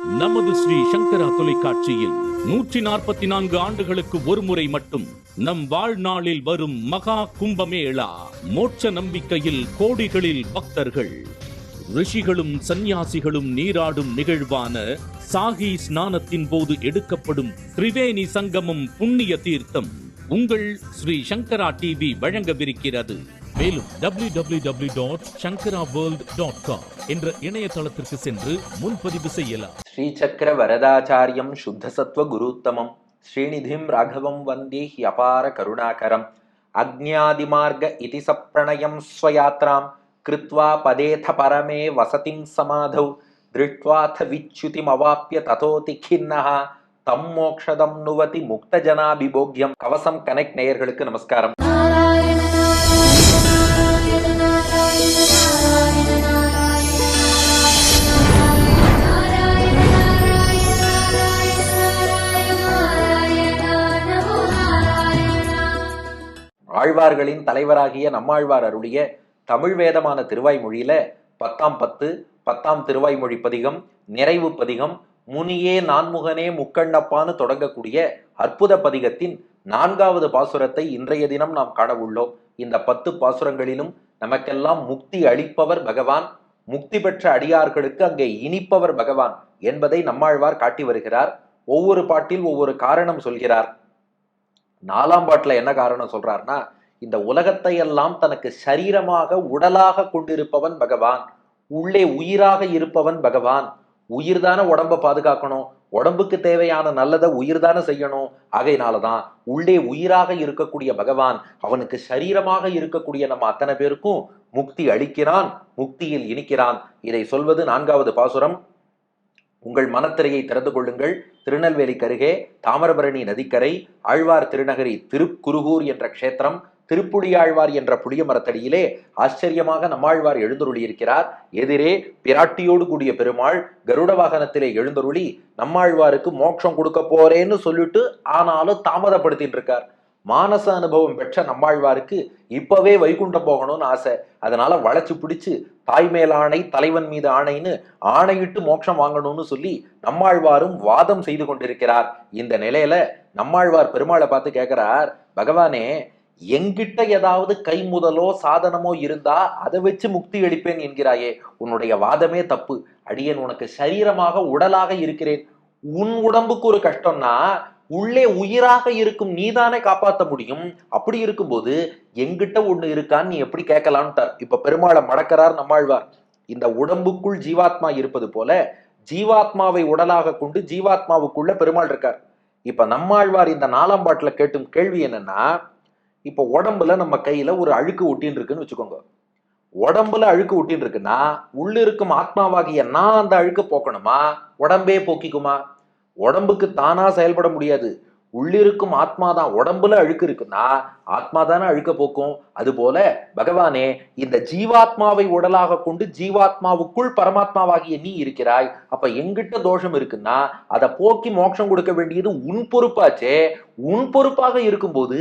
நமது ஸ்ரீ சங்கரா தொலைக்காட்சியில் 144 ஆண்டுகளுக்கு ஒருமுறை மட்டும் நம் வாழ்நாளில் வரும் மகா கும்பமேளா. மோட்ச நம்பிக்கையில் கோடிகளில் பக்தர்கள், ரிஷிகளும் சந்நியாசிகளும் நீராடும் நிகழ்வான சாகி ஸ்நானத்தின் போது எடுக்கப்படும் திரிவேணி சங்கமம் புண்ணிய தீர்த்தம் உங்கள் ஸ்ரீ சங்கரா டிவி வழங்கவிருக்கிறது. மேலும் www.shankaraworld.com என்ற இணையதளத்திற்கு சென்று முன்பதிவு செய்யலாம். ஸ்ரீ சக்கர வரதாச்சாரியம் சுத்த சத்வ குருத்தமம் ஸ்ரீநிதிம் ராகவம் வந்தே அபார கருணாகரம் அக்ஞாதிமார்க இதி சப்ரணயம் ஸ்வயாத்ராம் கிருத்வா பதேத பரமே வசதிம் சமாதௌ திருஷ்ட்வாத விச்சுதிம் அவாப்ய ததோதி கின்னஹ தம் மோக்ஷதம் நுவதி முக்த ஜனாபிபோக்யம். கவசம் கனெக்ட் நேயர்களுக்கு நமஸ்காரம். ஆழ்வார்களின் தலைவராகிய நம்மாழ்வார் அருளிய தமிழ் வேதமான திருவாய்மொழியில 10ஆம் பத்து 10ஆம் திருவாய்மொழி பதிகம், நிறைவு பதிகம், முனியே நான்முகனே முக்கண்ணப்பான்னு தொடங்கக்கூடிய அற்புத பதிகத்தின் 4வது பாசுரத்தை இன்றைய தினம் நாம் காண உள்ளோம். இந்த 10 பாசுரங்களிலும் நமக்கெல்லாம் முக்தி அளிப்பவர் பகவான், முக்தி பெற்ற அடியார்களுக்கு அங்கே இனிப்பவர் பகவான் என்பதை நம்மாழ்வார் காட்டி வருகிறார். ஒவ்வொரு பாட்டில் ஒவ்வொரு காரணம் சொல்கிறார். 4ஆம் பாட்டுல என்ன காரணம் சொல்றார்னா, இந்த உலகத்தை எல்லாம் தனக்கு சரீரமாக உடலாக கொண்டிருப்பவன் பகவான், உள்ளே உயிராக இருப்பவன் பகவான். உயிர்தான உடம்ப பாதுகாக்கணும், உடம்புக்கு தேவையான நல்லதை உயிர்தான செய்யணும். ஆகையினாலதான் உள்ளே உயிராக இருக்கக்கூடிய பகவான் அவனுக்கு சரீரமாக இருக்கக்கூடிய நம்ம அத்தனை பேருக்கும் முக்தி அளிக்கிறான், முக்தியில் இனிக்கிறான். இதை சொல்வது 4வது பாசுரம். உங்கள் மனத்திரையை திறந்து கொள்ளுங்கள். திருநெல்வேலி கருகே தாமிரபரணி நதிக்கரை, ஆழ்வார் திருநகரி திருக்குருகூர் என்ற க்ஷேத்திரம், திருப்புடியாழ்வார் என்ற புளிய மரத்தடியிலே ஆச்சரியமாக நம்மாழ்வார் எழுந்தருளியிருக்கிறார். எதிரே பிராட்டியோடு கூடிய பெருமாள் கருட வாகனத்திலே எழுந்தருளி நம்மாழ்வாருக்கு மோட்சம் கொடுக்க போறேன்னு சொல்லிட்டு ஆனாலும் தாமதப்படுத்திட்டு இருக்கார். மானச அனுபவம் பெற்ற நம்மாழ்வாருக்கு இப்பவே வைகுண்டம் போகணும்னு ஆசை. அதனால வளைச்சு பிடிச்சு தாய் மேல் ஆணை தலைவன் மீது ஆணைன்னு ஆணையிட்டு மோட்சம் வாங்கணும்னு சொல்லி நம்மாழ்வாரும் வாதம் செய்து கொண்டிருக்கிறார். இந்த நிலையில நம்மாழ்வார் பெருமாளை பார்த்து கேட்கிறார், பகவானே, எங்கிட்ட ஏதாவது கை முதலோ சாதனமோ இருந்தா அதை வச்சு முக்தி அளிப்பேன் என்கிறாயே, உன்னுடைய வாதமே தப்பு. அடியேன் உனக்கு சரீரமாக உடலாக இருக்கிறேன். உன் உடம்புக்கு ஒரு கஷ்டம்னா உள்ளே உயிராக இருக்கும் நீதானே காப்பாற்ற முடியும். அப்படி இருக்கும்போது எங்கிட்ட ஒண்ணு இருக்கான்னு நீ எப்படி கேட்கலான்ட்டார். இப்ப பெருமாளை மடக்கிறார் நம்மாழ்வார். இந்த உடம்புக்குள் ஜீவாத்மா இருப்பது போல ஜீவாத்மாவை உடலாக கொண்டு ஜீவாத்மாவுக்குள்ள பெருமாள் இருக்கார். இப்ப நம்மாழ்வார் இந்த 4ஆம் பாட்டுல கேட்டும் கேள்வி என்னன்னா, இப்ப உடம்புல நம்ம கையில ஒரு அழுக்கு ஒட்டின்னு இருக்குன்னு வச்சுக்கோங்க. உடம்புல அழுக்கு ஒட்டின்னு இருக்குன்னா உள்ள இருக்கும் ஆத்மாவாகிய நான் அந்த அழுக்கு போக்கணுமா, உடம்பே போக்கிக்குமா? உடம்புக்கு தானா செயல்பட முடியாது. உள்ளிருக்கும் ஆத்மாதான். உடம்புல அழுக்கு இருக்குன்னா ஆத்மா தானே அழுக்க போக்கும். அது போல பகவானே, இந்த ஜீவாத்மாவை உடலாக கொண்டு ஜீவாத்மாவுக்குள் பரமாத்மாவாகிய நீ இருக்கிறாய். அப்ப எங்கிட்ட தோஷம் இருக்குன்னா அதை போக்கி மோட்சம் கொடுக்க வேண்டியது உன் பொறுப்பாச்சே. உன் பொறுப்பாக இருக்கும்போது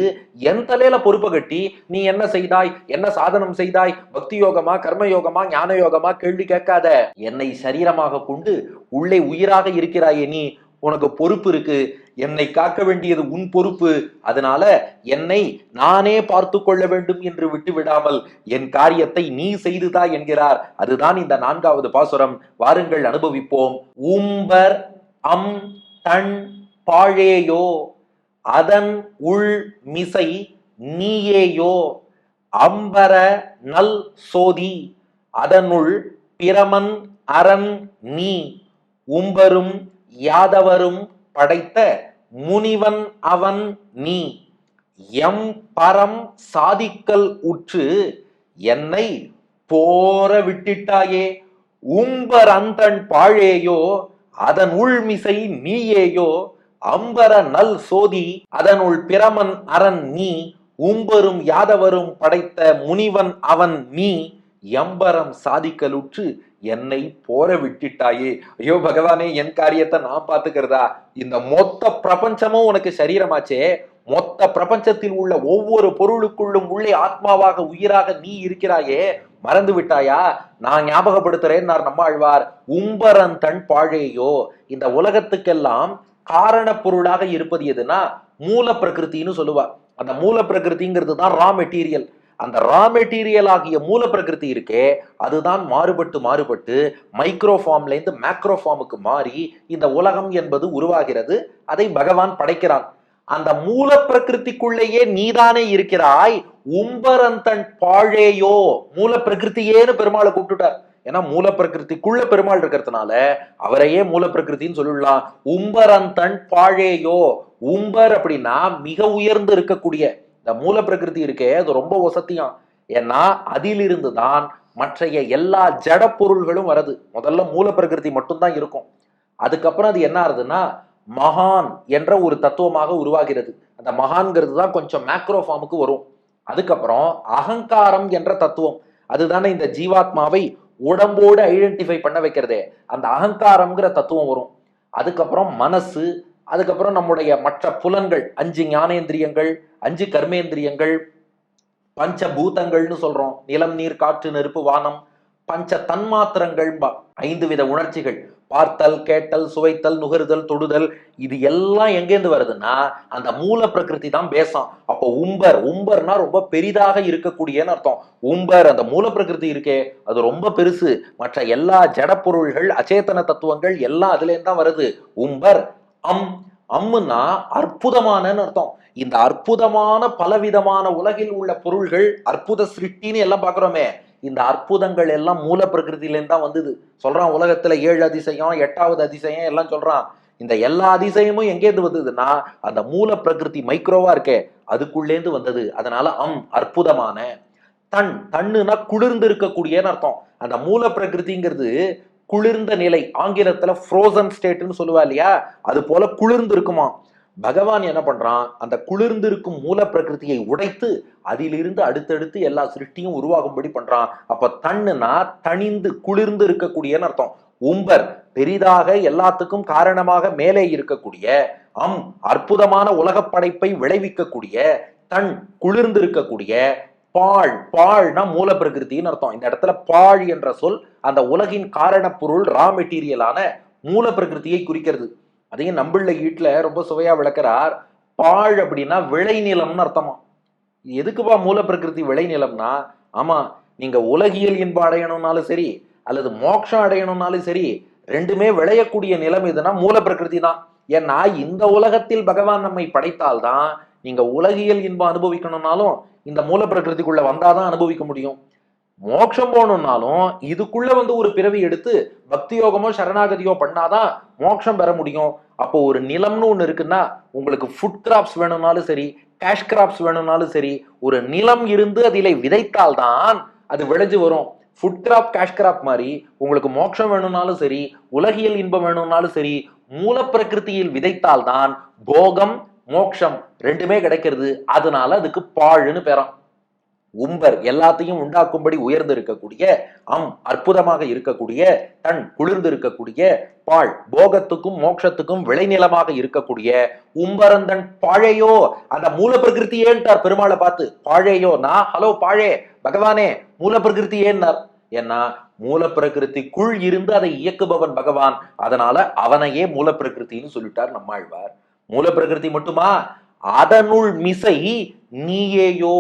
என் தலையில பொறுப்பை கட்டி நீ என்ன செய்தாய், என்ன சாதனம் செய்தாய், பக்தி யோகமா கர்ம யோகமா ஞான யோகமா கேள்வி கேட்காத. என்னை சரீரமாக கொண்டு உள்ளே உயிராக இருக்கிறாயே நீ, உனக்கு பொறுப்பு இருக்கு. என்னை காக்க வேண்டியது உன் பொறுப்பு. அதனால என்னை நானே பார்த்து கொள்ள வேண்டும் என்று விட்டு விடாமல் என் காரியத்தை நீ செய்துதா என்கிறார். அதுதான் இந்த 4வது பாசுரம். வாருங்கள் அனுபவிப்போம். உம்பர் அம் தன் பாழேயோ அதன் உள் மிசை நீயேயோ அம்பர நல் சோதி அதனுள் பிரமன் அரண் நீ உம்பரும் யாதவரும் படைத்த முனிவன் அவன் நீ எம் பரம் சாதிக்கல் உற்று என்னை போர விட்டிட்டாயே. உம்பர் அந்தன் பாழேயோ அதன் உள்மிசை நீயேயோ அம்பர நல் சோதி அதனுள் பிரமன் அரண் நீ உம்பரும் யாதவரும் படைத்த முனிவன் அவன் நீ எம்பரம் சாதிக்கலுற்று என்னை போர விட்டுட்டாயே. ஐயோ பகவானே, என் காரியத்தை நான் பாத்துக்கிறதா? இந்த மொத்த பிரபஞ்சமும் உனக்கு சரீரமாச்சே. மொத்த பிரபஞ்சத்தில் உள்ள ஒவ்வொரு பொருளுக்குள்ளும் உள்ளே ஆத்மாவாக உயிராக நீ இருக்கிறாயே. மறந்து விட்டாயா? நான் ஞாபகப்படுத்துறேன் நம்மாழ்வார். உம்பரன் தன் பாழேயோ. இந்த உலகத்துக்கெல்லாம் காரண பொருளாக இருப்பது எதுனா மூல பிரகிருத்தின்னு சொல்லுவார். அந்த மூல பிரகிருதிங்கிறது தான் ரா மெட்டீரியல். அந்த ரா மெட்டீரியல் ஆகிய மூல பிரகிருதி இருக்கே, அதுதான் மாறுபட்டு மைக்ரோ ஃபார்ம்ல இருந்து மேக்ரோ ஃபார்முக்கு மாறி இந்த உலகம் என்பது உருவாகிறது. அதை பகவான் படைக்கிறான். அந்த மூல பிரகிருதிக்குள்ளேயே நீதானே இருக்கிறாய். உம்பரந்தன் பாழேயோ. மூல பிரகிருத்தியேன்னு பெருமாளை கூப்பிட்டுட்டார். ஏன்னா மூல பிரகிருதிக்குள்ள பெருமாள் இருக்கிறதுனால அவரையே மூல பிரகிருத்தின்னு சொல்லலாம். உம்பரந்தன் பாழேயோ. உம்பர் அப்படின்னா மிக உயர்ந்து இருக்கக்கூடிய இந்த மூல பிரகிருதி இருக்கே, அது ரொம்ப வசதியாம். ஏன்னா அதிலிருந்து தான் மற்றைய எல்லா ஜட பொருள்களும் வருது. முதல்ல மூல பிரகிருதி மட்டும்தான் இருக்கும். அதுக்கப்புறம் அது என்ன ஆகுதுன்னா மகான் என்ற ஒரு தத்துவமாக உருவாகிறது. அந்த மகான்கிறது தான் கொஞ்சம் மேக்ரோ ஃபார்முக்கு வரும். அதுக்கப்புறம் அகங்காரம் என்ற தத்துவம், அதுதானே இந்த ஜீவாத்மாவை உடம்போடு ஐடென்டிஃபை பண்ண வைக்கிறதே, அந்த அகங்காரம்ங்கிற தத்துவம் வரும். அதுக்கப்புறம் மனசு, அதுக்கப்புறம் நம்முடைய மற்ற புலன்கள், 5 ஞானேந்திரியங்கள், 5 கர்மேந்திரியங்கள், பஞ்சபூதங்கள்னு சொல்றோம். நிலம், நீர், காற்று, நெருப்பு, வானம், பஞ்ச தன்மாத்திரங்கள், 5 வித உணர்ச்சிகள், பார்த்தல், கேட்டல், சுவைத்தல், நுகருதல், தொடுதல். இது எல்லாம் எங்கேருந்து வருதுன்னா அந்த மூல பிரகிருதி தான் பேசும். அப்போ உம்பர்னா ரொம்ப பெரிதாக இருக்கக்கூடியன்னு அர்த்தம். உம்பர் அந்த மூல பிரகிருதி இருக்கே, அது ரொம்ப பெருசு. மற்ற எல்லா ஜட பொருள்கள், அச்சேதன தத்துவங்கள் எல்லாம் அதுல இருந்து தான் வருது. உம்பர். அம்முன்னா அற்புதமான அர்த்தம். இந்த அற்புதமான பலவிதமான உலகில் உள்ள பொருள்கள், அற்புத சிருஷ்டின்னு எல்லாம் பாக்குறோமே, இந்த அற்புதங்கள் எல்லாம் மூல பிரகிருதியிலேருந்து தான் வந்தது. சொல்றான் உலகத்துல 7 அதிசயம், 8வது அதிசயம் எல்லாம் சொல்றான். இந்த எல்லா அதிசயமும் எங்கேருந்து வந்ததுன்னா அந்த மூல பிரகிருதி மைக்ரோவா இருக்கே, அதுக்குள்ளேந்து வந்தது. அதனால அற்புதமான. தன்னுனா குளிர்ந்து இருக்கக்கூடியன்னு அர்த்தம். அந்த மூல பிரகிருதிங்கிறது குளிர்ந்த நிலை, ஆங்கிலத்துல ஃப்ரோசன் ஸ்டேட்னு சொல்லுவா இல்லையா, அது போல குளிர்ந்து இருக்குமா. பகவான் என்ன பண்றான், அந்த குளிர்ந்து இருக்கும் மூல பிரகிருதியை உடைத்து அதிலிருந்து அடுத்தடுத்து எல்லா சிருஷ்டியும் உருவாகும்படி பண்றான். அப்ப தன்னுனா தனிந்து குளிர்ந்து இருக்கக்கூடியன்னு அர்த்தம். உம்பர் பெரிதாக எல்லாத்துக்கும் காரணமாக மேலே இருக்கக்கூடிய, அற்புதமான உலக படைப்பை விளைவிக்கக்கூடிய, குளிர்ந்து இருக்கக்கூடிய, பாழ்னா மூல பிரகிருத்தின்னு அர்த்தம். இந்த இடத்துல பாழ் என்ற சொல் அந்த உலகின் காரண பொருள் ரா மெட்டீரியலான மூல பிரகிருத்தியை குறிக்கிறது. அதையும் நம்பிள்ள ஈட்டுல ரொம்ப சுவையா விளக்குறார். பாழ் அப்படின்னா விளைநிலம்னு அர்த்தமா. எதுக்குப்பா மூல பிரகிருதி விளைநிலம்னா, ஆமா, நீங்க உலகியல் இன்பம் அடையணும்னாலும் சரி அல்லது மோட்சம் அடையணும்னாலும் சரி, ரெண்டுமே விளையக்கூடிய நிலம் எதுனா மூல பிரகிருதி தான். ஏன்னா இந்த உலகத்தில் பகவான் நம்மை படைத்தால்தான் நீங்க உலகியல் இன்பம் அனுபவிக்கணும்னாலும் இந்த மூல பிரகிருதிக்குள்ள வந்தாதான் அனுபவிக்க முடியும். மோட்சம் போகணும்னாலும் இதுக்குள்ள ஒரு பிறவி எடுத்து பக்தி யோகமோ சரணாகதியோ பண்ணாதான் மோட்சம் பெற முடியும். அப்போ ஒரு நிலம்னு ஒண்ணு இருக்குன்னா, உங்களுக்கு ஃபுட் கிராப்ஸ் வேணும்னாலும் சரி, கேஷ் கிராப்ஸ் வேணும்னாலும் சரி, ஒரு நிலம் இருந்து அதிலே விதைத்தால்தான் அது விளைஞ்சு வரும். ஃபுட் கிராப், கேஷ் கிராப் மாதிரி உங்களுக்கு மோட்சம் வேணும்னாலும் சரி, உலகியல் இன்பம் வேணும்னாலும் சரி, மூல பிரகிருதியில் விதைத்தால்தான் போகம் மோட்சம் ரெண்டுமே கிடைக்கிறது. அதனால அதுக்கு பாழ்னு பேராம். உம்பர் எல்லாத்தையும் உண்டாக்கும்படி உயர்ந்து இருக்கக்கூடிய, அற்புதமாக இருக்கக்கூடிய, குளிர்ந்து இருக்கக்கூடிய, பாழ் போகத்துக்கும் மோட்சத்துக்கும் விளைநிலமாக இருக்கக்கூடிய உம்பரந்தன் பாழையோ. அந்த மூல பிரகிருதி ஏன்ட்டார் பெருமாளை பார்த்து. பாழையோனா ஹலோ பாழே பகவானே, மூல பிரகிருதி ஏன்னார். ஏன்னா மூல பிரகிருதிக்குள் இருந்து அதை இயக்குபவன் பகவான். அதனால அவனையே மூல பிரகிருத்தின்னு சொல்லிட்டார் நம்மாழ்வார். மூல பிரகிருதி மட்டுமா, அதனுள் மிசை நீயேயோ.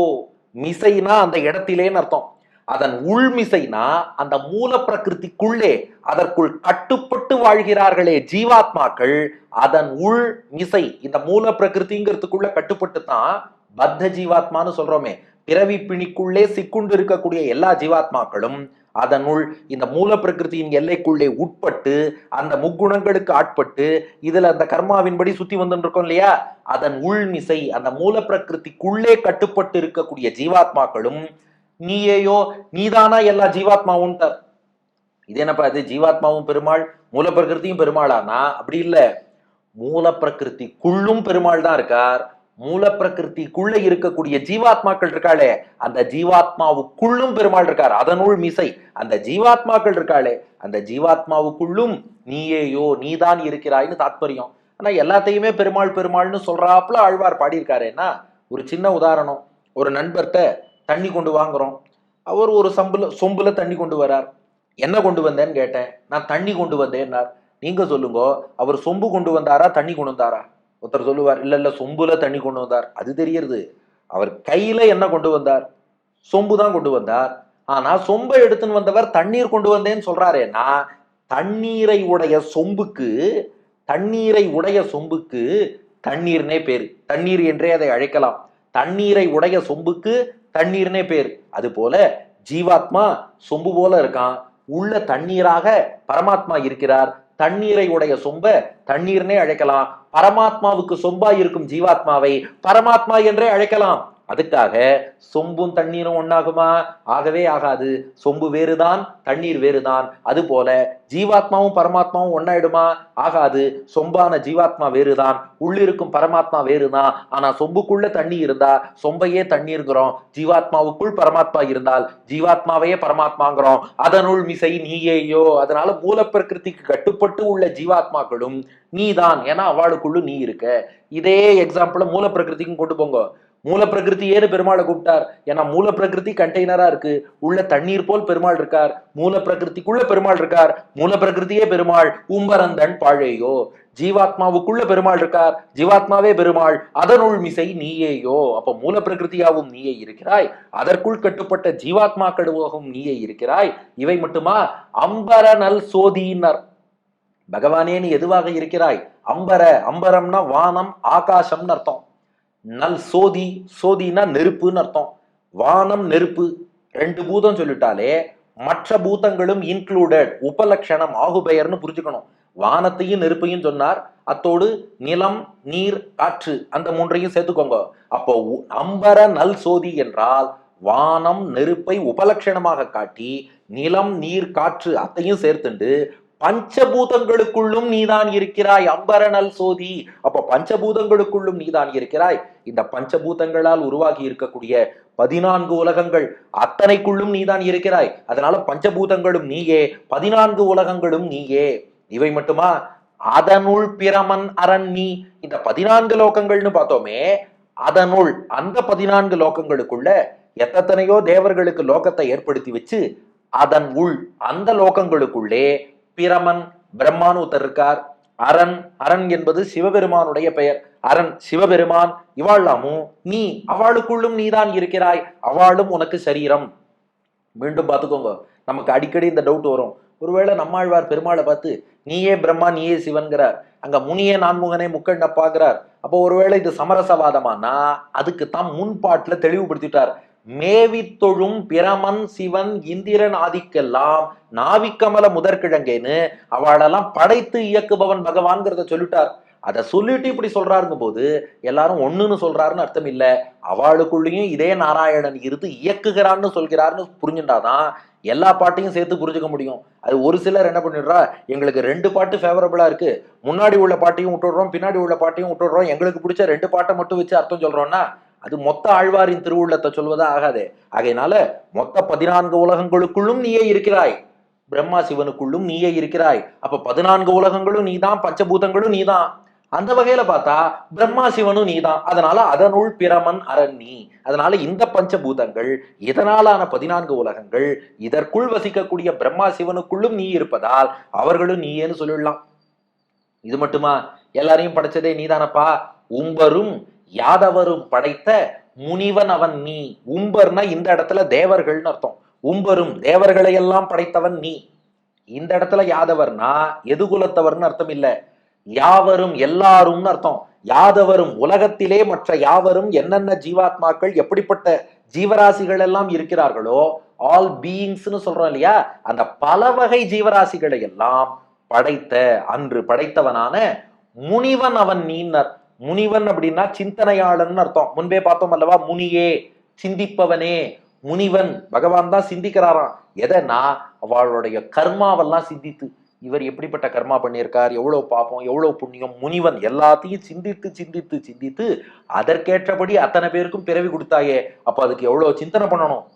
மிசைனா அந்த இடத்திலேன்னு அர்த்தம். அதன் உள்மிசைனா அந்த மூல பிரகிருதிக்குள்ளே அதற்குள் கட்டுப்பட்டு வாழ்கிறார்களே ஜீவாத்மாக்கள், அதன் உள் மிசை இந்த மூல பிரகிருதிங்கிறதுக்குள்ள கட்டுப்பட்டு தான் பத்த ஜீவாத்மான்னு சொல்றோமே. பிறவி பிணிக்குள்ளே சிக்குண்டு இருக்கக்கூடிய எல்லா ஜீவாத்மாக்களும் அதனுள் இந்த மூல பிரகிருதியின் எல்லைக்குள்ளே உட்பட்டு அந்த முக்குணங்களுக்கு ஆட்பட்டு இதுல அந்த கர்மாவின்படி சுத்தி வந்துட்டு இருக்கோம் இல்லையா, அதன் உள்மிசை அந்த மூல பிரகிருதிக்குள்ளே கட்டுப்பட்டு இருக்கக்கூடிய ஜீவாத்மாக்களும் நீயேயோ, நீதானா எல்லா ஜீவாத்மாவும். இது என்னப்பா இது, ஜீவாத்மாவும் பெருமாள் மூல பிரகிருதியும் பெருமாளானா? அப்படி இல்ல, மூல பிரகிருதிக்குள்ளும் பெருமாள் தான் இருக்கார். மூல பிரகிருதிக்குள்ள இருக்கக்கூடிய ஜீவாத்மாக்கள் இருக்காளே, அந்த ஜீவாத்மாவுக்குள்ளும் பெருமாள் இருக்கார். அதனுள் மிசை அந்த ஜீவாத்மாக்கள் இருக்காளே, அந்த ஜீவாத்மாவுக்குள்ளும் நீயேயோ, நீதான் இருக்கிறாய்னு தாத்பரியம். ஆனா எல்லாத்தையுமே பெருமாள் பெருமாள்னு சொல்றாப்புல ஆழ்வார் பாடியிருக்காருன்னா, ஒரு சின்ன உதாரணம். ஒரு நண்பர்கிட்ட தண்ணி கொண்டு வாங்குறோம். அவர் ஒரு சொம்புல தண்ணி கொண்டு வரார். என்ன கொண்டு வந்தேன்னு கேட்டேன். நான் தண்ணி கொண்டு வந்தேன்னார். நீங்க சொல்லுங்க, அவர் சொம்பு கொண்டு வந்தாரா தண்ணி கொண்டு வந்தாரா? ஒருத்தர் சொல்லுவார், இல்ல இல்ல சொம்புல தண்ணி கொண்டு வந்தார். அது தெரியறது. அவர் கையில என்ன கொண்டு வந்தார்? சொம்பு தான் கொண்டு வந்தார். ஆனா சொம்பை எடுத்துன்னு வந்தவர் தண்ணீர் கொண்டு வந்தேன்னு சொல்றாரேன்னா, தண்ணீரை உடைய சொம்புக்கு தண்ணீரை உடைய சொம்புக்கு தண்ணீர்னே பேரு. தண்ணீர் என்றே அதை அழைக்கலாம். தண்ணீரை உடைய சொம்புக்கு தண்ணீர்னே பேர். அது போல ஜீவாத்மா சொம்பு போல இருக்கான். உள்ள தண்ணீராக பரமாத்மா இருக்கிறார். தண்ணீரை உடைய சொம்ப தண்ணீர்னே அழைக்கலாம். பரமாத்மாவுக்கு சொம்பா இருக்கும் ஜீவாத்மாவை பரமாத்மா என்றே அழைக்கலாம். அதுக்காக சொம்பும் தண்ணீரும் ஒன்னாகுமா? ஆகவே ஆகாது. சொம்பு வேறுதான், தண்ணீர் வேறுதான். அது போல ஜீவாத்மாவும் பரமாத்மாவும் ஒன்னாயிடுமா? ஆகாது. சொம்பான ஜீவாத்மா வேறுதான், உள்ளிருக்கும் பரமாத்மா வேறுதான். ஆனா சொம்புக்குள்ள தண்ணி இருந்தா சொம்பையே தண்ணீர்கிறோம். ஜீவாத்மாவுக்குள் பரமாத்மா இருந்தால் ஜீவாத்மாவையே பரமாத்மாங்கிறோம். அதனுள் மிசை நீயேயோ. அதனால மூல பிரகிருதிக்கு கட்டுப்பட்டு உள்ள ஜீவாத்மாக்களும் நீதான். ஏன்னா அவளுக்குள்ள நீ இருக்க. இதே எக்ஸாம்பிள் மூல பிரகிருதிக்கும் கொண்டு போங்க. மூல பிரகிருதி ஏன்னு பெருமாளை கூப்பிட்டார். ஏன்னா மூல பிரகிருதி கண்டெய்னரா இருக்கு. உள்ள தண்ணீர் போல் பெருமாள் இருக்கார். மூல பிரகிருதிக்குள்ள பெருமாள் இருக்கார். மூல பிரகிருதியே பெருமாள். உம்பரந்தன் பாழையோ. ஜீவாத்மாவுக்குள்ள பெருமாள் இருக்கார். ஜீவாத்மாவே பெருமாள். அதனுள் மிசை நீயேயோ. அப்ப மூல பிரகிருதியாவும் நீயே இருக்கிறாய். அதற்குள் கட்டுப்பட்ட ஜீவாத்மாக்களுவாகவும் நீயே இருக்கிறாய். இவை மட்டுமா? அம்பர நல் சோதியினர். பகவானே நீ எதுவாக இருக்கிறாய்? அம்பர. அம்பரம்னா வானம், ஆகாசம்னு அர்த்தம். நல் சோதி. சோதினா நெருப்புன்னு அர்த்தம். வானம் நெருப்பு ரெண்டு பூதம் சொல்லிட்டாலே மற்ற பூதங்களும் இன்க்ளூடட், உபலட்சணம், ஆகுபெயர்னு புரிஞ்சுக்கணும். வானத்தையும் நெருப்பையும் சொன்னார். அத்தோடு நிலம், நீர், காற்று அந்த மூன்றையும் சேர்த்துக்கோங்க. அப்போ அம்பர நல் சோதி என்றால் வானம் நெருப்பை உபலட்சணமாக காட்டி நிலம், நீர், காற்று அத்தையும் சேர்த்துண்டு பஞ்சபூதங்களுக்குள்ளும் நீதான் இருக்கிறாய். அம்பரனல் சோதி. அப்ப பஞ்சபூதங்களுக்குள்ளும் நீதான் இருக்கிறாய். இந்த பஞ்சபூதங்களால் உருவாகி இருக்கக்கூடிய 14 உலகங்கள் அத்தனைக்குள்ளும் நீதான் இருக்கிறாய். அதனால பஞ்சபூதங்களும் நீயே, 14 உலகங்களும் நீயே. இவை மட்டுமா? அதனுள் பிரமன் அரண் நீ. இந்த 14 லோகங்கள்னு பார்த்தோமே, அதனுள் அந்த 14 லோகங்களுக்குள்ள எத்தனையோ தேவர்களுக்கு லோகத்தை ஏற்படுத்தி வச்சு அதன் உள் அந்த லோகங்களுக்குள்ளே பிரமன் பிரம்மான் ஒருத்தர் இருக்கார். அரண். அரண் என்பது சிவபெருமானுடைய பெயர். அரண் சிவபெருமான். இவாளாமும் நீ, அவளுக்குள்ளும் நீதான் இருக்கிறாய். அவளும் உனக்கு சரீரம். மீண்டும் பார்த்துக்கோங்க, நமக்கு அடிக்கடி இந்த டவுட் வரும். ஒருவேளை நம்மாழ்வார் பெருமாளை பார்த்து நீயே பிரம்மா நீயே சிவன்கிறார், அங்க முனியே நான்முகனே முக்கண்ண பாக்குறார். அப்போ ஒருவேளை இது சமரசவாதமானா அதுக்கு தான் முன்பாட்டுல தெளிவுபடுத்திட்டார். மேவி தொழும் பிரமன் சிவன் இந்திரன் ஆதிக்கெல்லாம் நாவிக்கமல முதற்கிழங்கேன்னு அவளெல்லாம் படைத்து இயக்குபவன் பகவான்கிறத சொல்லிட்டார். அதை சொல்லிட்டு இப்படி சொல்றாருங்க போது எல்லாரும் ஒண்ணுன்னு சொல்றாருன்னு அர்த்தம் இல்ல. அவளுக்குள்ளேயும் இதே நாராயணன் இருந்து இயக்குகிறான்னு சொல்கிறாருன்னு புரிஞ்சுட்டாதான் எல்லா பாட்டையும் சேர்த்து புரிஞ்சுக்க முடியும். அது ஒரு சிலர் என்ன பண்ணிடுறா, எங்களுக்கு 2 பாட்டு ஃபேவரபிளா இருக்கு, முன்னாடி உள்ள பாட்டையும் விட்டுடுறோம், பின்னாடி உள்ள பாட்டையும் விட்டுடுறோம், எங்களுக்கு பிடிச்ச 2 பாட்டை மட்டும் வச்சு அர்த்தம் சொல்றோம்னா அது மொத்த ஆழ்வாரின் திருவுள்ளத்தை சொல்வதா ஆகாது. ஆகையினால மொத்த 14 உலகங்களுக்குள்ளும் நீயே இருக்கிறாய். பிரம்மா சிவனுக்குள்ளும் நீயே இருக்கிறாய். அப்ப 14 உலகங்களும் நீதான், பஞ்சபூதங்களும் நீதான். அந்த வகையில பார்த்தா பிரம்மா சிவனும் நீதான். அதனால அதனுள் பிரமன் அரண் நீ. அதனால இந்த பஞ்சபூதங்கள், இதனாலான 14 உலகங்கள், இதற்குள் வசிக்கக்கூடிய பிரம்மா சிவனுக்குள்ளும் நீ இருப்பதால் அவர்களும் நீயேன்னு சொல்லிடலாம். இது மட்டுமா? எல்லாரையும் படைச்சதே நீதானப்பா. உம்பரும் யாதவரும் படைத்த முனிவன் அவன் நீ. உம்பர்னா இந்த இடத்துல தேவர்கள்னு அர்த்தம். உம்பரும் தேவர்களை எல்லாம் படைத்தவன் நீ. இந்த இடத்துல யாதவர்னா எதுகுலத்தவர்னு அர்த்தம் இல்ல, யாவரும் எல்லாரும்னு அர்த்தம். யாதவரும் உலகத்திலே மற்ற யாவரும் என்னென்ன ஜீவாத்மாக்கள் எப்படிப்பட்ட ஜீவராசிகள் எல்லாம் இருக்கிறார்களோ, ஆல் பீயிங்ஸ்னு சொல்றோம் இல்லையா, அந்த பல வகை ஜீவராசிகளை எல்லாம் படைத்த, அன்று படைத்தவனான முனிவன் அவன் நீன்னர். முனிவன் அப்படின்னா சிந்தனையாளன் அர்த்தம். முன்பே பார்த்தோம் அல்லவா, முனியே சிந்திப்பவனே. முனிவன் பகவான் தான் சிந்திக்கிறாராம். எதனா அவளுடைய கர்மாவெல்லாம் சிந்தித்து, இவர் எப்படிப்பட்ட கர்மா பண்ணியிருக்கார், எவ்வளவு பாப்பம், எவ்வளவு புண்ணியம். முனிவன் எல்லாத்தையும் சிந்தித்து சிந்தித்து சிந்தித்து அதற்கேற்றபடி அத்தனை பேருக்கும் பிறவி கொடுத்தாயே. அப்ப அதுக்கு எவ்வளவு சிந்தனை பண்ணணும்.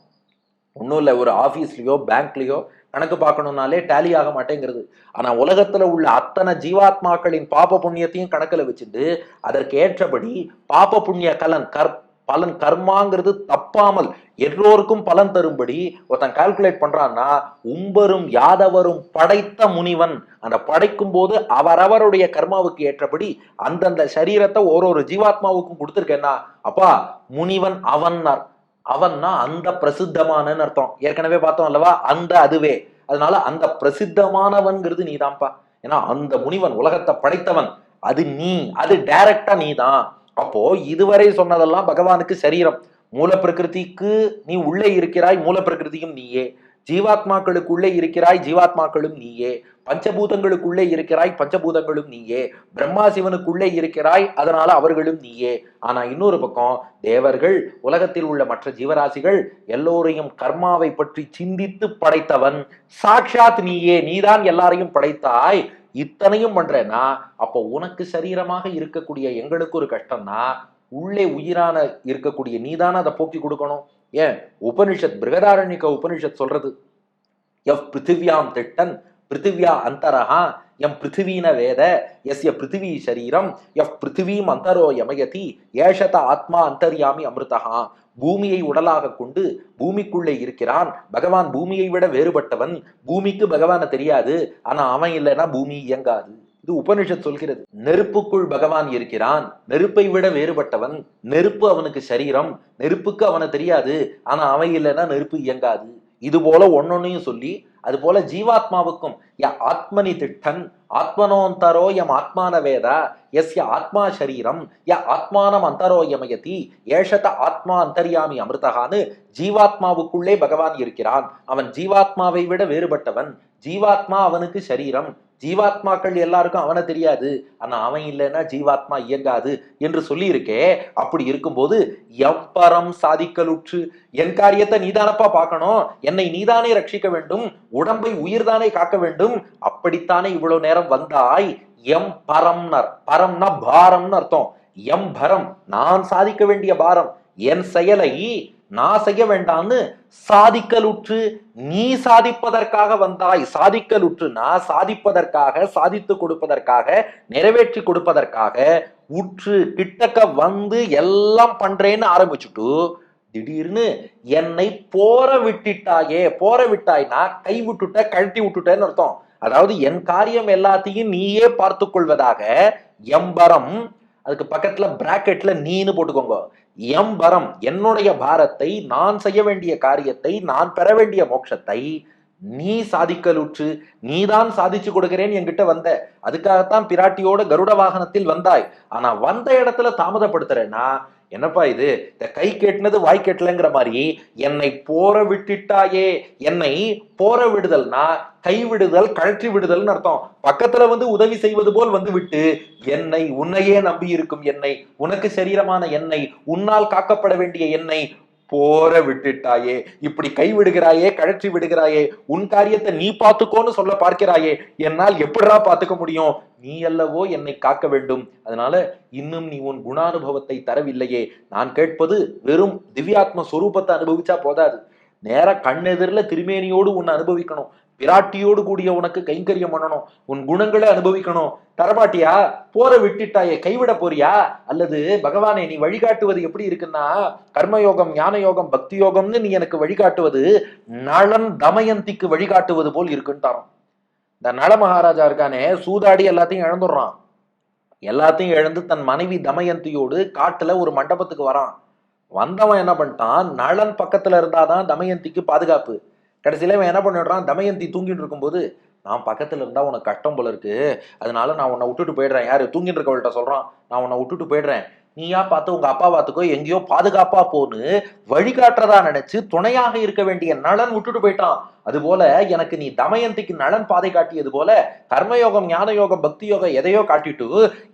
ஒன்றும் இல்லை, ஒரு ஆஃபீஸ்லயோ பேங்க்லயோ கணக்கு பார்க்கணும்னாலே டேலி ஆக மாட்டேங்கிறது. ஆனா உலகத்துல உள்ள அத்தனை ஜீவாத்மாக்களின் பாப புண்ணியத்தையும் கணக்குல வச்சுட்டு அதற்கு ஏற்றபடி பாப புண்ணிய கலன் பலன் கர்மாங்கிறது தப்பாமல் எல்லோருக்கும் பலன் தரும்படி ஒருத்தன் கால்குலேட் பண்றான்னா, உம்பரும் யாதவரும் படைத்த முனிவன். அந்த படைக்கும் போது அவரவருடைய கர்மாவுக்கு ஏற்றபடி அந்தந்த சரீரத்தை ஒரு ஜீவாத்மாவுக்கும் கொடுத்துருக்கேன்னா, அப்பா முனிவன் அவன்னார். அவன்னா அந்த பிரசித்தமான அர்த்தம். ஏற்கனவே பார்த்தோம் அல்லவா, அந்த அதுவே. அதனால அந்த பிரசித்தமானவன்கிறது நீதான்ப்பா. ஏன்னா அந்த முனிவன் உலகத்தை படைத்தவன், அது நீ, அது டைரக்டா நீதான். அப்போ இதுவரை சொன்னதெல்லாம் பகவானுக்கு சரீரம். மூல பிரகிருதிக்கு நீ உள்ளே இருக்கிறாய், மூல பிரகிருதியும் நீயே. ஜீவாத்மாக்களுக்குள்ளே இருக்கிறாய், ஜீவாத்மாக்களும் நீயே. பஞ்சபூதங்களுக்குள்ளே இருக்கிறாய், பஞ்சபூதங்களும் நீயே. பிரம்மா சிவனுக்குள்ளே இருக்கிறாய், அதனால அவர்களும் நீயே. ஆனா இன்னொரு பக்கம் தேவர்கள், உலகத்தில் உள்ள மற்ற ஜீவராசிகள் எல்லோரையும் கர்மாவை பற்றி சிந்தித்து படைத்தவன் சாட்சாத் நீயே. நீதான் எல்லாரையும் படைத்தாய். இத்தனையும் பண்றேன்னா அப்போ உனக்கு சரீரமாக இருக்கக்கூடிய எங்களுக்கு ஒரு கஷ்டம்னா, உள்ளே உயிரான இருக்கக்கூடிய நீதான அதை போக்கி கொடுக்கணும். ஏன் உபனிஷத், பிருகதாரண்யக உபனிஷத் சொல்றது, எஃப் பிருத்திவியாம் திட்டன் பிருத்திவியா அந்தரஹா எம் பிருத்திவீன வேத எஸ்ய பிருத்திவி சரீரம் எஃப் பிருத்திவீம் அந்தரோ யமயதி ஏஷத ஆத்மா அந்தர்யாமி அமிர்தஹா. பூமியை உடலாக கொண்டு பூமிக்குள்ளே இருக்கிறான் பகவான். பூமியை விட வேறுபட்டவன். பூமிக்கு பகவான தெரியாது, ஆனா அவன் இல்லைன்னா பூமி இயங்காது. இது உபனிஷத் சொல்கிறது. நெருப்புக்குள் பகவான் இருக்கிறான், நெருப்பை விட வேறுபட்டவன். நெருப்பு அவனுக்கு சரீரம், நெருப்புக்கு அவனை தெரியாது, ஆனா அவன் இல்லைன்னா நெருப்பு இயங்காது. இது போல ஒன்னொன்னையும் சொல்லி, அது போல ஜீவாத்மாவுக்கும் ய ஆத்மனி திட்டன் ஆத்மனோந்தரோ எம் ஆத்மான வேத எஸ்ய ஆத்மா சரீரம் ய ஆத்மானம் அந்தரோ யமயதி ஏஷத ஆத்மா அந்தர்யாமி அமிர்தகான்னு ஜீவாத்மாவுக்குள்ளே பகவான் இருக்கிறான். அவன் ஜீவாத்மாவை விட வேறுபட்டவன். ஜீவாத்மா அவனுக்கு சரீரம். ஜீவாத்மாக்கள் எல்லாருக்கும் அவனை தெரியாது, ஆனா அவன் இல்லைன்னா ஜீவாத்மா இயங்காது என்று சொல்லி இருக்கே. அப்படி இருக்கும்போது எம்பரம் சாதிக்கலுற்று, என் காரியத்தை நீதானப்பா பார்க்கணும், என்னை நீதானே ரட்சிக்க வேண்டும், உடம்பை உயிர்தானே காக்க வேண்டும், அப்படித்தானே இவ்வளவு நேரம் வந்தாய். எம் பரம்னர், பரம்னா பாரம்னு அர்த்தம். எம் பரம், நான் சாதிக்க வேண்டிய பாரம், என் செயலை நான் செய்ய வேண்டாம்னு சாதிக்கலுற்று நீ சாதிப்பதற்காக வந்தாய். சாதிக்கலுற்று நான் சாதிப்பதற்காக, சாதித்து கொடுப்பதற்காக, நிறைவேற்றி கொடுப்பதற்காக உற்று கிட்டக்க வந்து எல்லாம் பண்றேன்னு ஆரம்பிச்சுட்டு திடீர்னு என்னை போற விட்டுட்டாயே. போற விட்டாய்னா கை விட்டுட்ட, கழட்டி விட்டுட்டேன்னு அர்த்தம். அதாவது என் காரியம் எல்லாத்தையும் நீயே பார்த்து கொள்வதாக. எம்பரம், அதுக்கு பக்கத்துல பிராக்கெட்ல நீன்னு போட்டுக்கோங்க. எம்பரம், என்னுடைய பாரத்தை, நான் செய்ய வேண்டிய காரியத்தை, நான் பெற வேண்டிய மோட்சத்தை நீ சாதிக்கலுற்று நீதான் சாதிச்சு கொடுக்கிறேன்னு என்கிட்ட வந்த. அதுக்காகத்தான் பிராட்டியோட கருட வாகனத்தில் வந்தாய். ஆனா வந்த இடத்துல தாமதப்படுத்துறேன்னா என்னப்பா இது, இந்த கை கேட்டினது வாய் கேட்டலங்கிற மாதிரி என்னை போற விட்டுட்டாயே. என்னை போற விடுதல்னா கைவிடுதல், கழற்றி விடுதல்னு அர்த்தம். பக்கத்துல வந்து உதவி செய்வது போல் வந்து விட்டு என்னை, உன்னையே நம்பி இருக்கும் என்னை, உனக்கு சரீரமான என்னை, உன்னால் காக்கப்பட வேண்டிய என்னை போற விட்டுட்டாயே. இப்படி கை விடுகிறாயே, கழற்றி விடுகிறாயே, உன் காரியத்தை நீ பார்த்துக்கோன்னு சொல்ல பார்க்கிறாயே, என்னால் எப்படிடா பார்த்துக்க முடியும்? நீ அல்லவோ என்னை காக்க வேண்டும். அதனால இன்னும் நீ உன் குணானுபவத்தை தரவில்லையே. நான் கேட்பது வெறும் திவ்யாத்ம ஸ்வரூபத்தை அனுபவிச்சா போதாது, நேர கண்ணெதிரில திருமேனியோடு உன்னை அனுபவிக்கணும். பிராட்டியோடு கூடிய உனக்கு கைங்கரியம் பண்ணணும், உன் குணங்களை அனுபவிக்கணும். தரமாட்டியா? போற விட்டுட்டாயே, கைவிட போறியா? அல்லது பகவானே நீ வழிகாட்டுவது எப்படி இருக்குன்னா, கர்மயோகம், ஞான யோகம், பக்தி யோகம்னு நீ எனக்கு வழிகாட்டுவது நளன் தமயந்திக்கு வழிகாட்டுவது போல் இருக்குன்ட்டாராம். இந்த நள மகாராஜா இருக்கானே, சூதாடி எல்லாத்தையும் இழந்துடுறான். எல்லாத்தையும் இழந்து தன் மனைவி தமயந்தியோடு காட்டுல ஒரு மண்டபத்துக்கு வரான். வந்தவன் என்ன பண்ணிட்டான், நளன் பக்கத்துல இருந்தாதான் தமயந்திக்கு பாதுகாப்பு. கடைசியில அவன் என்ன பண்ணிடுறான், தமயந்தி தூங்கிட்டு இருக்கும்போது, நான் பக்கத்துல இருந்தா உனக்கு கஷ்டம் போல இருக்கு, அதனால நான் உன்னை விட்டுட்டு போயிடுறேன். யாரு? தூங்கிட்டு இருக்கவள்கிட்ட சொல்றான், நான் உன்னை விட்டுட்டு போயிடுறேன், நீயா பார்த்து உங்க அப்பா பார்த்துக்கோ, எங்கேயோ பாதுகாப்பா போன்னு வழிகாட்டுறதா நினைச்சு துணையாக இருக்க வேண்டிய நளன் விட்டுட்டு போயிட்டான். அதுபோல எனக்கு நீ தமயந்திக்கு நளன் பாதை காட்டியது போல கர்மயோகம், ஞான யோகம், பக்தி யோகம் எதையோ காட்டிட்டு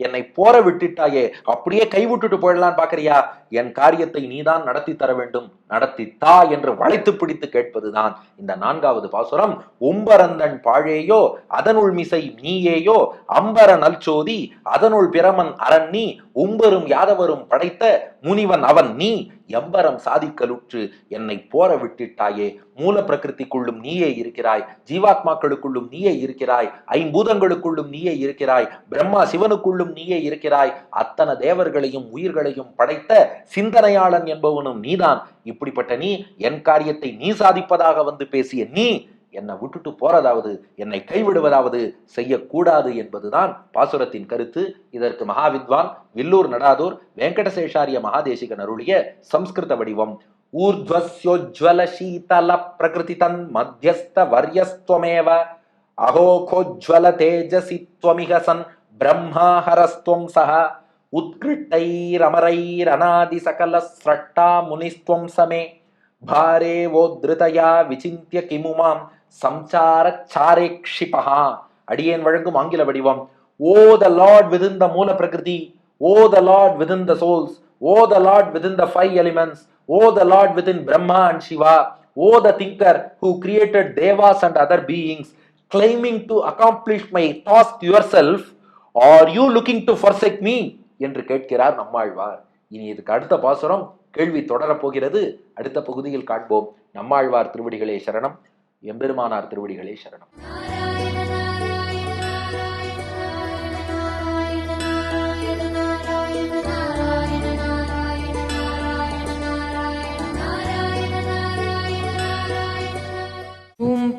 என்னை போற விட்டுட்டாயே. அப்படியே கை விட்டுட்டு போயிடலான்னு பாக்குறியா? என் காரியத்தை நீதான் நடத்தி தர வேண்டும், நடத்தித்தா என்று வளைத்து பிடித்து கேட்பதுதான் இந்த 4வது பாசுரம். உம்பரந்தன் பாழேயோ அதனுள் மிசை நீயேயோ அம்பர நல்சோதி அதனுள் பிரமன் அரண்ணி உம்பரும் யாதவரும் படைத்த முனிவன் அவன் நீ எம்பரம் சாதிக்கலுற்று என்னை போர விட்டிட்டாயே. மூல பிரகிருதிக்குள்ளும் நீயே இருக்கிறாய், ஜீவாத்மாக்களுக்குள்ளும் நீயே இருக்கிறாய், ஐம்பூதங்களுக்குள்ளும் நீயே இருக்கிறாய், பிரம்மா சிவனுக்குள்ளும் நீயே இருக்கிறாய், அத்தனை தேவர்களையும் உயிர்களையும் படைத்த சிந்தனையாளன் என்பவனும் நீதான். இப்படிப்பட்ட நீ என் காரியத்தை நீ சாதிப்பதாக வந்து பேசிய நீ என்னை விட்டுட்டு போறதாவது, என்னை கைவிடுவதாவது செய்யக்கூடாது என்பதுதான் பாசுரத்தின் கருத்து. இதற்கு மகாவித்வான் வில்லூர் நடாதூர் வெங்கடசேஷாரிய மகாதேசிகன் அருளிய சம்ஸ்கிருத வடிவம். ஊர்த்வஸ்யோஜ்வல சீதல பிரகிருதி தன் மத்தியஸ்த வர்யஸ்துவமேவ அகோகோஜ்வல தேஜசி த்வமிகசன் பிரம்மாஹரஸ்துவம் சஹ உத்கிருட்டைரமரைரநாதி சகல ஸ்ரட்டா முனிஸ்துவம் சமே பாரே வோத்ருதயா விசிந்திய கிமுமாம் சம்சாரச்சாரேக்ஷிபஹா. அடியேன் வழங்கும் ஆங்கில வடிவம். O the Lord within the Moola Prakriti, O the Lord within the souls, O the Lord within the 5 elements, O the Lord within Brahma and Shiva, O the thinker who created devas and other beings, claiming to accomplish my task yourself, are you looking to forsake me என்று கேட்கிறார் நம்மாழ்வார். இனி இதுக்கு அடுத்த பாசுரம் கேள்வி தொடரப்போகிறது. அடுத்த பகுதியில் காண்போம். நம்மாழ்வார் திருவடிகளே சரணம், எம்பெருமானார் திருவடிகளே சரணம்.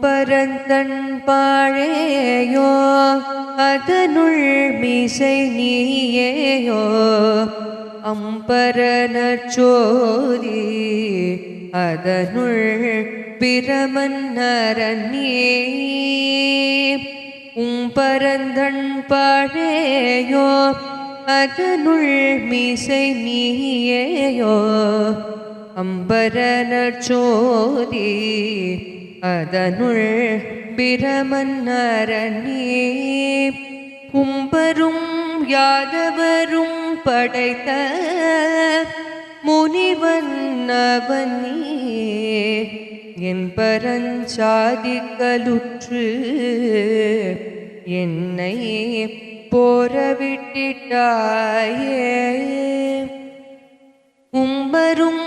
பரந்தன் பாழேயோ அதனுள் மீசை நீயேயோ அம்பரனச்சோதி அதனுள் பிரமன்னரண்யே. பரந்தன் பாழேயோ அதனுள் மீசை நீயேயோ அம்பரனச்சோதி அதனுள் பிரமன்னரண்யே. கும்பரும் யாதவரும் படைத்த முனிவன் அவனே என் பரஞ்சாதிக்கலுற்று என்னை போரவிட்டிட்டாயே. கும்பரும்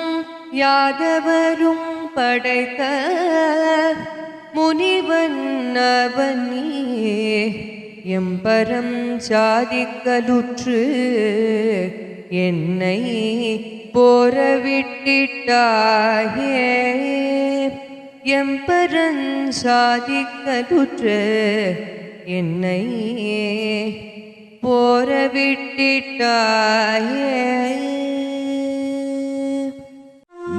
யாதவரும் படைத்த முனிவன் அவனே எம்பரம் சாதிக்கலுற்று என்னை போரவிட்டிட்டாயே. எம்பரன் சாதிக்கலுற்று என்னை போரவிட்டிட்டாயே.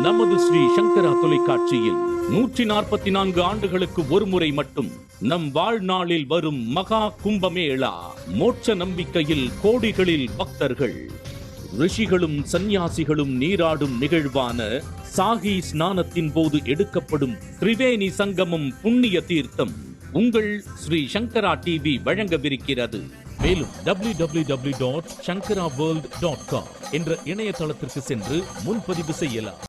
நமது ஸ்ரீ சங்கரா தொலைக்காட்சியில் 144 ஆண்டுகளுக்கு ஒரு முறை மட்டும் நம் வாழ்நாளில் வரும் மகா கும்பமேளா. மோட்ச நம்பிக்கையில் கோடிகளில் பக்தர்கள், ரிஷிகளும் சந்நியாசிகளும் நீராடும் நிகழ்வான சாகி ஸ்நானத்தின் போது எடுக்கப்படும் திரிவேணி சங்கமம் புண்ணிய தீர்த்தம் உங்கள் ஸ்ரீ சங்கரா டிவி வழங்கவிருக்கிறது. மேலும் www.shankaraworld.com என்ற இணையதளத்திற்கு சென்று முன்பதிவு செய்யலாம்.